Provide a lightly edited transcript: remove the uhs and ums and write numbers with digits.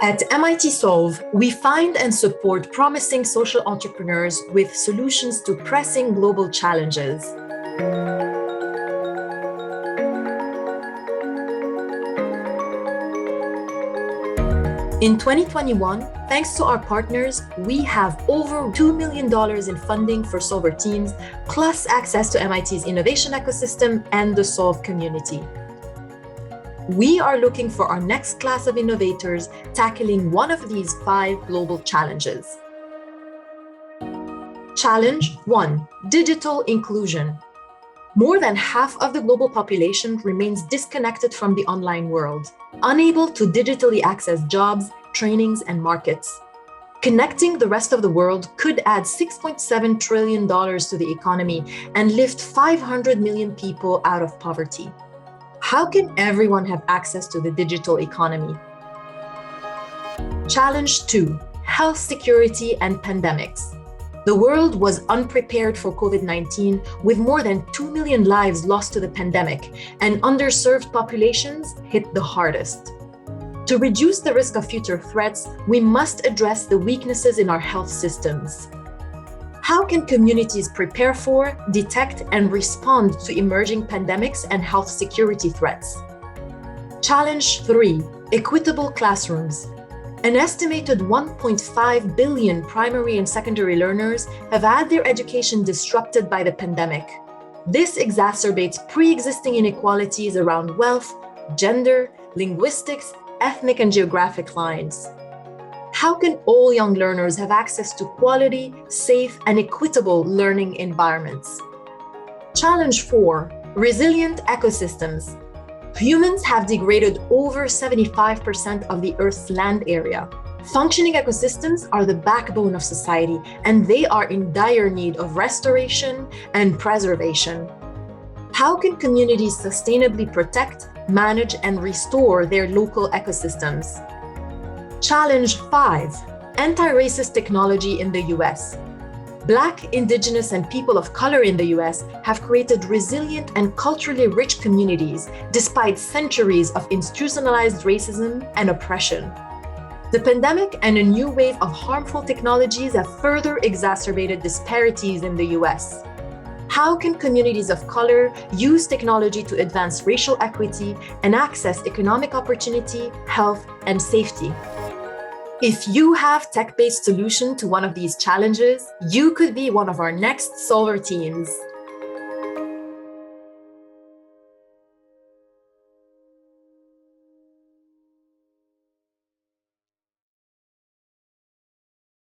At MIT Solve, we find and support promising social entrepreneurs with solutions to pressing global challenges. In 2021, thanks to our partners, we have over $2 million in funding for Solver teams, plus access to MIT's innovation ecosystem and the Solve community. We are looking for our next class of innovators tackling one of these 5 global challenges. Challenge 1: digital inclusion. More than half of the global population remains disconnected from the online world, unable to digitally access jobs, trainings, and markets. Connecting the rest of the world could add $6.7 trillion to the economy and lift 500 million people out of poverty. How can everyone have access to the digital economy? Challenge 2: health security and pandemics. The world was unprepared for COVID-19, with more than 2 million lives lost to the pandemic, and underserved populations hit the hardest. To reduce the risk of future threats, we must address the weaknesses in our health systems. How can communities prepare for, detect, and respond to emerging pandemics and health security threats? Challenge 3: equitable classrooms. An estimated 1.5 billion primary and secondary learners have had their education disrupted by the pandemic. This exacerbates pre-existing inequalities around wealth, gender, linguistics, ethnic and geographic lines. How can all young learners have access to quality, safe, and equitable learning environments? Challenge 4: resilient ecosystems. Humans have degraded over 75% of the Earth's land area. Functioning ecosystems are the backbone of society, and they are in dire need of restoration and preservation. How can communities sustainably protect, manage, and restore their local ecosystems? Challenge 5: anti-racist technology in the US. Black, Indigenous, and people of color in the US have created resilient and culturally rich communities despite centuries of institutionalized racism and oppression. The pandemic and a new wave of harmful technologies have further exacerbated disparities in the US. How can communities of color use technology to advance racial equity and access economic opportunity, health, and safety? If you have tech-based solution to one of these challenges, you could be one of our next Solver teams.